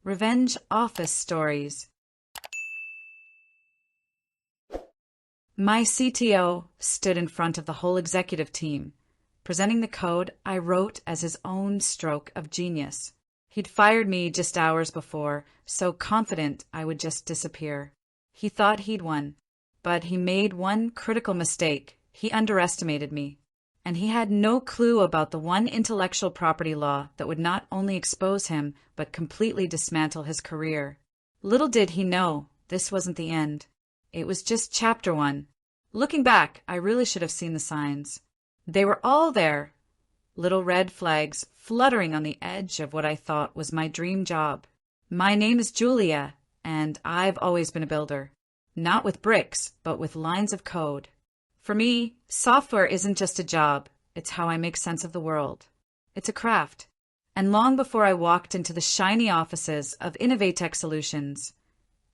Revenge Office Stories. My CTO stood in front of the whole executive team, presenting the code I wrote as his own stroke of genius. He'd fired me just hours before, so confident I would just disappear. He thought he'd won, but he made one critical mistake. He underestimated me. And he had no clue about the one intellectual property law that would not only expose him, but completely dismantle his career. Little did he know, this wasn't the end. It was just chapter 1. Looking back, I really should have seen the signs. They were all there, little red flags fluttering on the edge of what I thought was my dream job. My name is Julia, and I've always been a builder. Not with bricks, but with lines of code. For me, software isn't just a job, it's how I make sense of the world. It's a craft. And long before I walked into the shiny offices of Innovatech Solutions,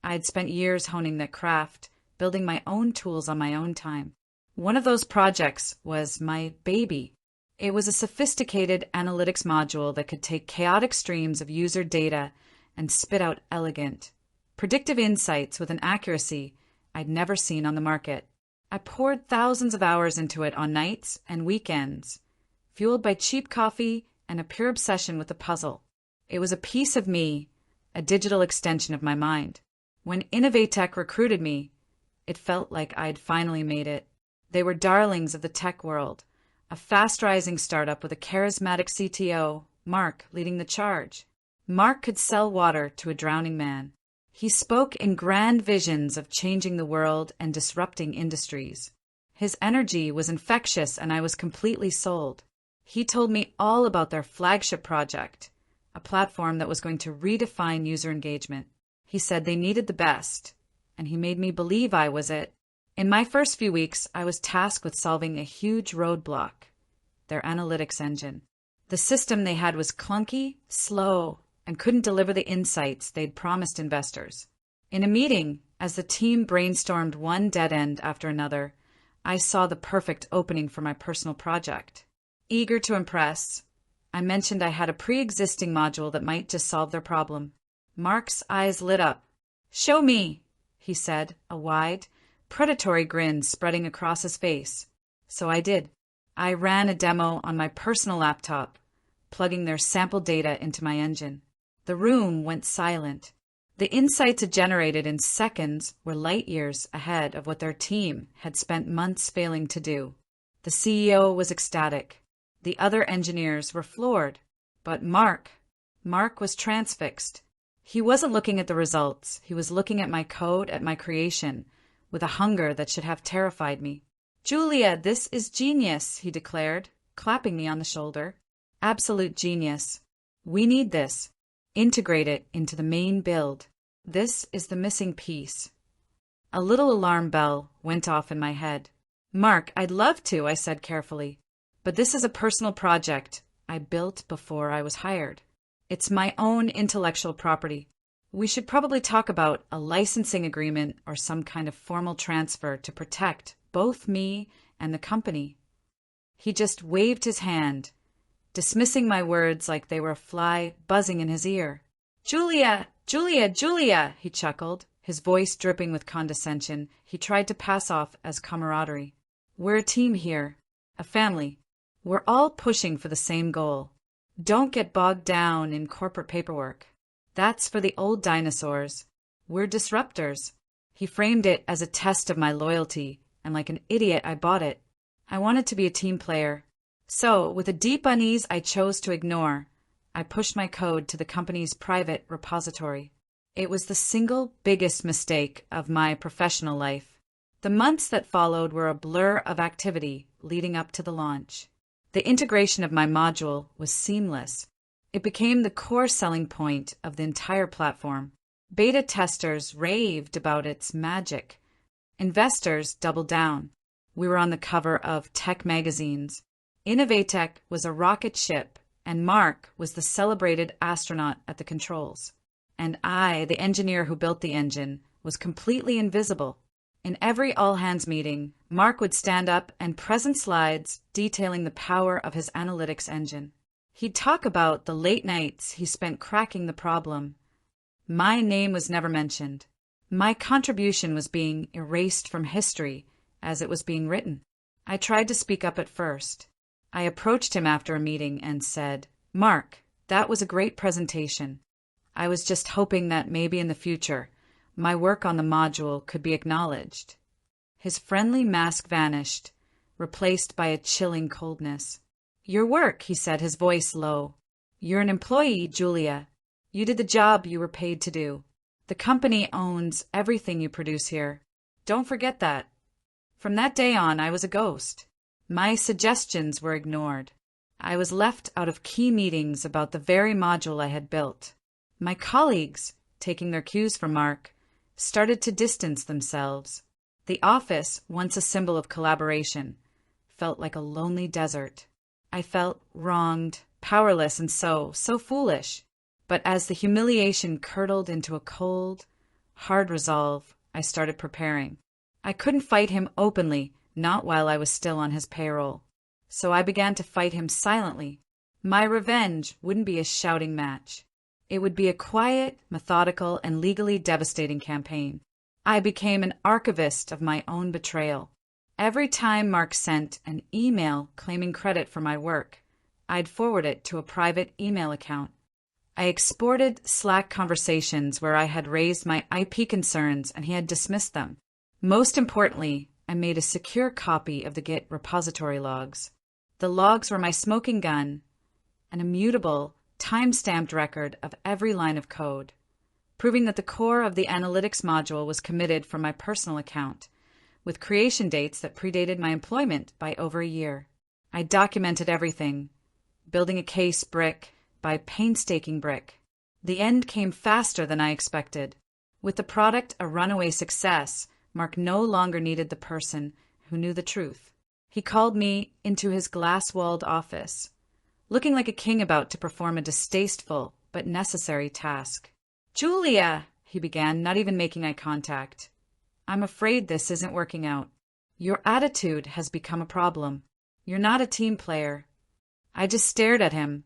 I'd spent years honing that craft, building my own tools on my own time. One of those projects was my baby. It was a sophisticated analytics module that could take chaotic streams of user data and spit out elegant, predictive insights with an accuracy I'd never seen on the market. I poured thousands of hours into it on nights and weekends, fueled by cheap coffee and a pure obsession with the puzzle. It was a piece of me, a digital extension of my mind. When Innovatech recruited me, it felt like I'd finally made it. They were darlings of the tech world, a fast-rising startup with a charismatic CTO, Mark, leading the charge. Mark could sell water to a drowning man. He spoke in grand visions of changing the world and disrupting industries. His energy was infectious, and I was completely sold. He told me all about their flagship project, a platform that was going to redefine user engagement. He said they needed the best, and he made me believe I was it. In my first few weeks, I was tasked with solving a huge roadblock, their analytics engine. The system they had was clunky, slow, and couldn't deliver the insights they'd promised investors. In a meeting, as the team brainstormed one dead end after another, I saw the perfect opening for my personal project. Eager to impress, I mentioned I had a pre-existing module that might just solve their problem. Mark's eyes lit up. "Show me," he said, a wide, predatory grin spreading across his face. So I did. I ran a demo on my personal laptop, plugging their sample data into my engine. The room went silent. The insights it generated in seconds were light years ahead of what their team had spent months failing to do. The CEO was ecstatic. The other engineers were floored. But Mark was transfixed. He wasn't looking at the results. He was looking at my code, at my creation, with a hunger that should have terrified me. "Julia, this is genius," he declared, clapping me on the shoulder. "Absolute genius. We need this. Integrate it into the main build. This is the missing piece." A little alarm bell went off in my head. "Mark, I'd love to," I said carefully. "But this is a personal project I built before I was hired. It's my own intellectual property. We should probably talk about a licensing agreement or some kind of formal transfer to protect both me and the company." He just waved his hand, dismissing my words like they were a fly buzzing in his ear. "Julia, Julia, Julia," he chuckled, his voice dripping with condescension. He tried to pass off as camaraderie. "We're a team here, a family. We're all pushing for the same goal. Don't get bogged down in corporate paperwork. That's for the old dinosaurs. We're disruptors." He framed it as a test of my loyalty, and like an idiot, I bought it. I wanted to be a team player. So, with a deep unease I chose to ignore, I pushed my code to the company's private repository. It was the single biggest mistake of my professional life. The months that followed were a blur of activity leading up to the launch. The integration of my module was seamless. It became the core selling point of the entire platform. Beta testers raved about its magic. Investors doubled down. We were on the cover of tech magazines. Innovatech was a rocket ship, and Mark was the celebrated astronaut at the controls. And I, the engineer who built the engine, was completely invisible. In every all-hands meeting, Mark would stand up and present slides detailing the power of his analytics engine. He'd talk about the late nights he spent cracking the problem, My name was never mentioned. My contribution was being erased from history as it was being written. I tried to speak up at first. I approached him after a meeting and said, "Mark, that was a great presentation. I was just hoping that maybe in the future, my work on the module could be acknowledged." His friendly mask vanished, replaced by a chilling coldness. "Your work," he said, his voice low. "You're an employee, Julia. You did the job you were paid to do. The company owns everything you produce here. Don't forget that." From that day on, I was a ghost. My suggestions were ignored. I was left out of key meetings about the very module I had built. My colleagues, taking their cues from Mark, started to distance themselves. The office, once a symbol of collaboration, felt like a lonely desert. I felt wronged, powerless, and so foolish. But as the humiliation curdled into a cold, hard resolve, I started preparing. I couldn't fight him openly, not while I was still on his payroll. So I began to fight him silently. My revenge wouldn't be a shouting match. It would be a quiet, methodical, and legally devastating campaign. I became an archivist of my own betrayal. Every time Mark sent an email claiming credit for my work, I'd forward it to a private email account. I exported Slack conversations where I had raised my IP concerns and he had dismissed them. Most importantly, I made a secure copy of the Git repository logs. The logs were my smoking gun, an immutable, time-stamped record of every line of code, proving that the core of the analytics module was committed from my personal account, with creation dates that predated my employment by over a year. I documented everything, building a case brick by painstaking brick. The end came faster than I expected. With the product a runaway success, Mark no longer needed the person who knew the truth. He called me into his glass-walled office, looking like a king about to perform a distasteful but necessary task. "Julia," he began, not even making eye contact, "I'm afraid this isn't working out. Your attitude has become a problem. You're not a team player." I just stared at him,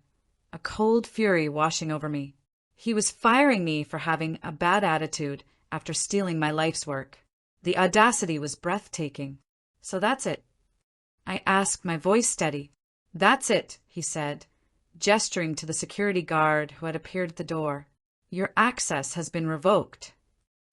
a cold fury washing over me. He was firing me for having a bad attitude after stealing my life's work. The audacity was breathtaking. "So that's it?" I asked, my voice steady. "That's it," he said, gesturing to the security guard who had appeared at the door. "Your access has been revoked."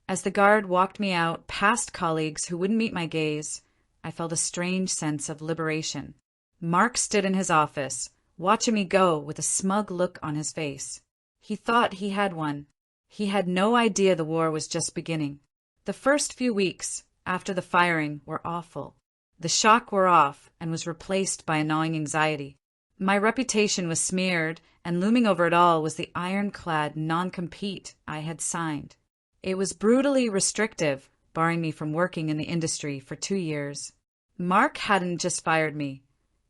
As the guard walked me out, past colleagues who wouldn't meet my gaze, I felt a strange sense of liberation. Mark stood in his office, watching me go with a smug look on his face. He thought he had won. He had no idea the war was just beginning. The first few weeks after the firing were awful. The shock wore off and was replaced by a gnawing anxiety. My reputation was smeared, and looming over it all was the ironclad non-compete I had signed. It was brutally restrictive, barring me from working in the industry for 2 years. Mark hadn't just fired me.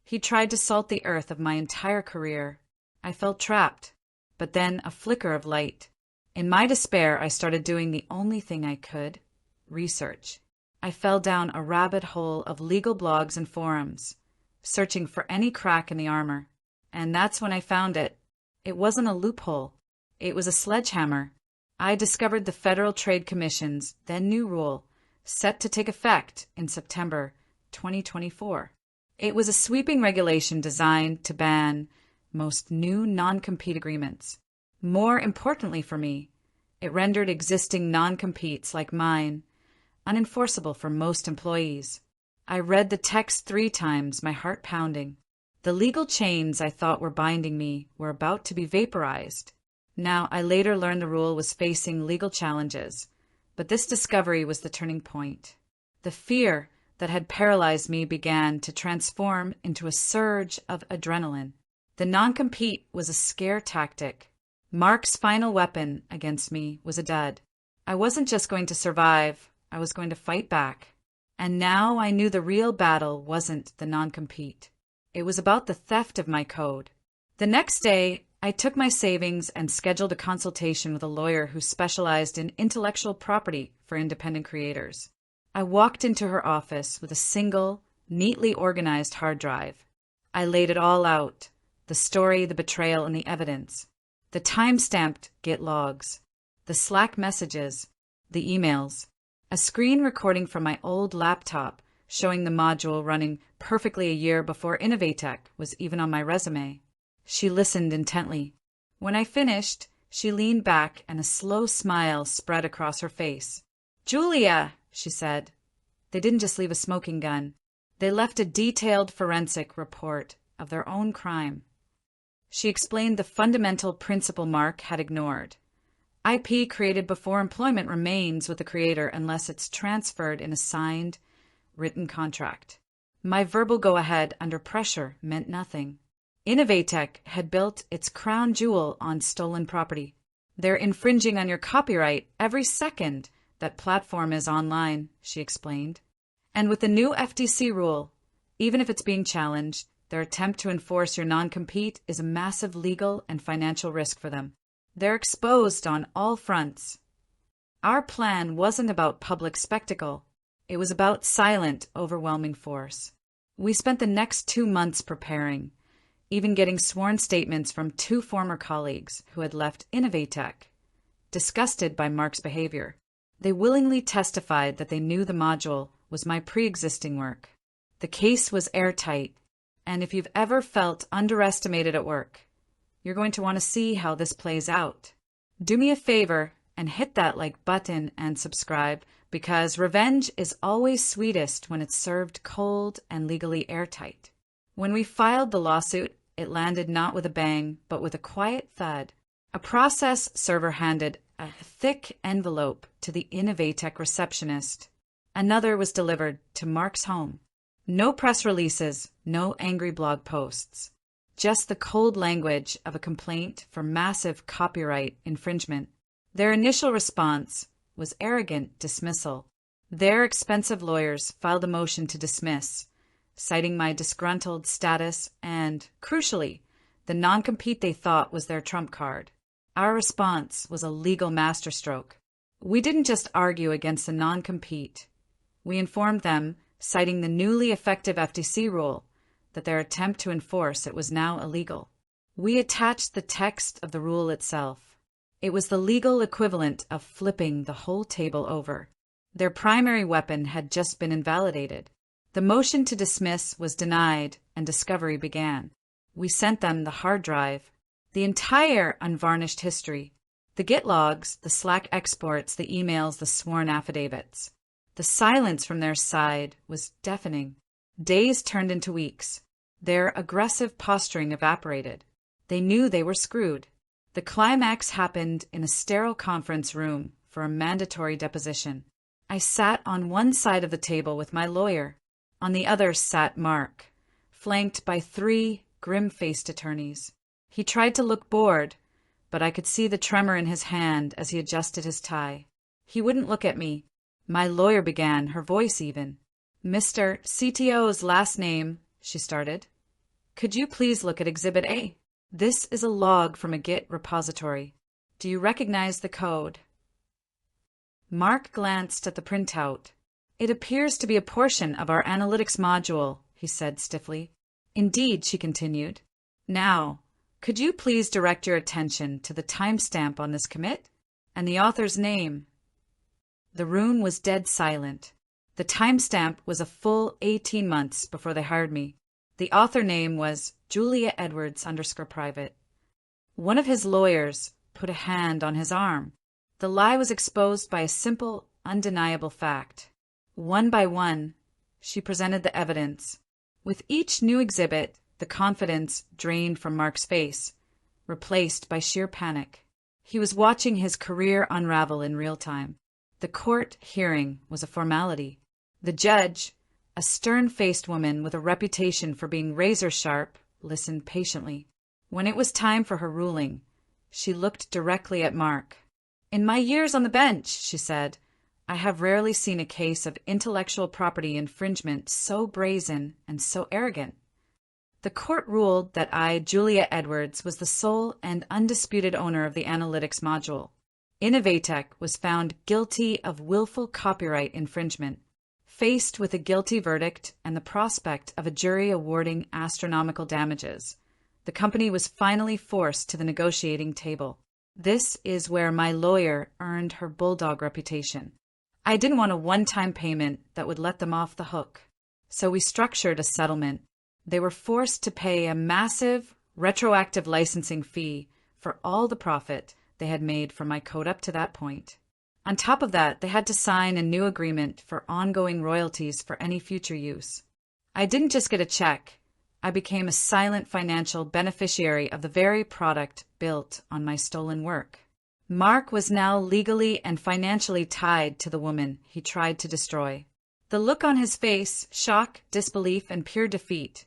He tried to salt the earth of my entire career. I felt trapped, but then a flicker of light. In my despair, I started doing the only thing I could: research. I fell down a rabbit hole of legal blogs and forums, searching for any crack in the armor. And that's when I found it. It wasn't a loophole. It was a sledgehammer. I discovered the Federal Trade Commission's then new rule, set to take effect in September 2024. It was a sweeping regulation designed to ban most new non-compete agreements. More importantly for me, it rendered existing non-competes like mine unenforceable for most employees. I read the text 3 times, my heart pounding. The legal chains I thought were binding me were about to be vaporized. Now, I later learned the rule was facing legal challenges, but this discovery was the turning point. The fear that had paralyzed me began to transform into a surge of adrenaline. The non-compete was a scare tactic. Mark's final weapon against me was a dud. I wasn't just going to survive, I was going to fight back. And now I knew the real battle wasn't the non-compete. It was about the theft of my code. The next day, I took my savings and scheduled a consultation with a lawyer who specialized in intellectual property for independent creators. I walked into her office with a single, neatly organized hard drive. I laid it all out: the story, the betrayal, and the evidence. The time-stamped Git logs, the Slack messages, the emails, a screen recording from my old laptop showing the module running perfectly a year before Innovatech was even on my resume. She listened intently. When I finished, she leaned back and a slow smile spread across her face. "Julia," she said. They didn't just leave a smoking gun. They left a detailed forensic report of their own crime. She explained the fundamental principle Mark had ignored. IP created before employment remains with the creator unless it's transferred in a signed, written contract. My verbal go-ahead under pressure meant nothing. Innovatech had built its crown jewel on stolen property. They're infringing on your copyright every second that platform is online, she explained. And with the new FTC rule, even if it's being challenged, their attempt to enforce your non-compete is a massive legal and financial risk for them. They're exposed on all fronts. Our plan wasn't about public spectacle. It was about silent, overwhelming force. We spent the next 2 months preparing, even getting sworn statements from 2 former colleagues who had left Innovatech, disgusted by Mark's behavior. They willingly testified that they knew the module was my pre-existing work. The case was airtight, and if you've ever felt underestimated at work, you're going to want to see how this plays out. Do me a favor and hit that like button and subscribe, because revenge is always sweetest when it's served cold and legally airtight. When we filed the lawsuit, it landed not with a bang, but with a quiet thud. A process server handed a thick envelope to the Innovatech receptionist. Another was delivered to Mark's home. No press releases, no angry blog posts. Just the cold language of a complaint for massive copyright infringement. Their initial response was arrogant dismissal. Their expensive lawyers filed a motion to dismiss, citing my disgruntled status and, crucially, the non-compete they thought was their trump card. Our response was a legal masterstroke. We didn't just argue against the non-compete. We informed them, citing the newly effective FTC rule, that their attempt to enforce it was now illegal. We attached the text of the rule itself. It was the legal equivalent of flipping the whole table over. Their primary weapon had just been invalidated. The motion to dismiss was denied and discovery began. We sent them the hard drive, the entire unvarnished history, the Git logs, the Slack exports, the emails, the sworn affidavits. The silence from their side was deafening. Days turned into weeks. Their aggressive posturing evaporated. They knew they were screwed. The climax happened in a sterile conference room for a mandatory deposition. I sat on one side of the table with my lawyer. On the other sat Mark, flanked by 3 grim-faced attorneys. He tried to look bored, but I could see the tremor in his hand as he adjusted his tie. He wouldn't look at me. My lawyer began, her voice even. "Mr. CTO's last name," she started. "Could you please look at Exhibit A? This is a log from a Git repository. Do you recognize the code?" Mark glanced at the printout. "It appears to be a portion of our analytics module," he said stiffly. "Indeed," she continued. "Now, could you please direct your attention to the timestamp on this commit and the author's name?" The room was dead silent. The timestamp was a full 18 months before they hired me. The author name was Julia Edwards _private. One of his lawyers put a hand on his arm. The lie was exposed by a simple, undeniable fact. One by one, she presented the evidence. With each new exhibit, the confidence drained from Mark's face, replaced by sheer panic. He was watching his career unravel in real time. The court hearing was a formality. The judge, a stern-faced woman with a reputation for being razor-sharp, listened patiently. When it was time for her ruling, she looked directly at Mark. "In my years on the bench," she said, "I have rarely seen a case of intellectual property infringement so brazen and so arrogant." The court ruled that I, Julia Edwards, was the sole and undisputed owner of the analytics module. Innovatech was found guilty of willful copyright infringement. Faced with a guilty verdict and the prospect of a jury awarding astronomical damages, the company was finally forced to the negotiating table. This is where my lawyer earned her bulldog reputation. I didn't want a one-time payment that would let them off the hook. So we structured a settlement. They were forced to pay a massive, retroactive licensing fee for all the profit they had made from my code up to that point. On top of that, they had to sign a new agreement for ongoing royalties for any future use. I didn't just get a check. I became a silent financial beneficiary of the very product built on my stolen work. Mark was now legally and financially tied to the woman he tried to destroy. The look on his face, shock, disbelief, and pure defeat,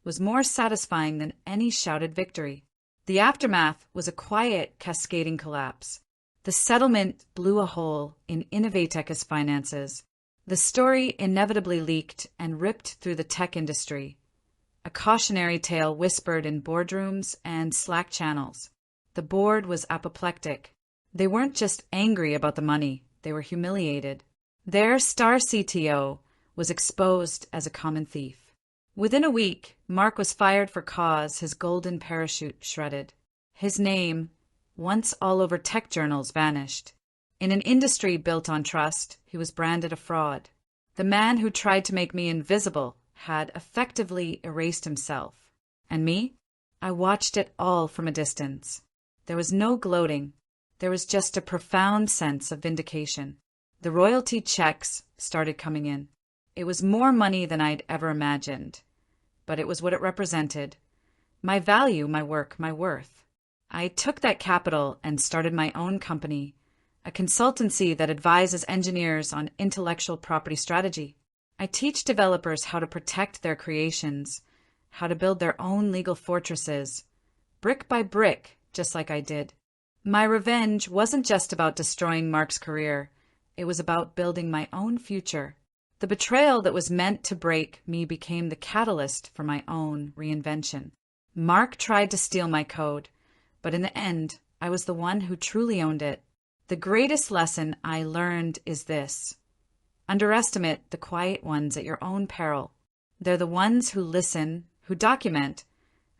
was more satisfying than any shouted victory. The aftermath was a quiet, cascading collapse. The settlement blew a hole in Innovatech's finances. The story inevitably leaked and ripped through the tech industry, a cautionary tale whispered in boardrooms and Slack channels. The board was apoplectic. They weren't just angry about the money, they were humiliated. Their star CTO was exposed as a common thief. Within a week, Mark was fired for cause, his golden parachute shredded. His name, once all over tech journals, vanished. In an industry built on trust, he was branded a fraud. The man who tried to make me invisible had effectively erased himself. And me? I watched it all from a distance. There was no gloating. There was just a profound sense of vindication. The royalty checks started coming in. It was more money than I'd ever imagined, but it was what it represented. My value, my work, my worth. I took that capital and started my own company, a consultancy that advises engineers on intellectual property strategy. I teach developers how to protect their creations, how to build their own legal fortresses, brick by brick, just like I did. My revenge wasn't just about destroying Mark's career. It was about building my own future. The betrayal that was meant to break me became the catalyst for my own reinvention. Mark tried to steal my code, but in the end, I was the one who truly owned it. The greatest lesson I learned is this: underestimate the quiet ones at your own peril. They're the ones who listen, who document,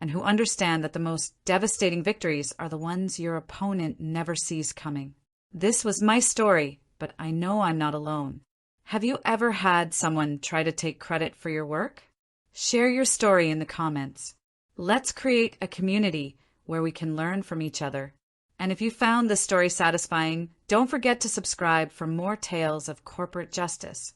and who understand that the most devastating victories are the ones your opponent never sees coming. This was my story, but I know I'm not alone. Have you ever had someone try to take credit for your work? Share your story in the comments. Let's create a community where we can learn from each other. And if you found this story satisfying, don't forget to subscribe for more tales of corporate justice.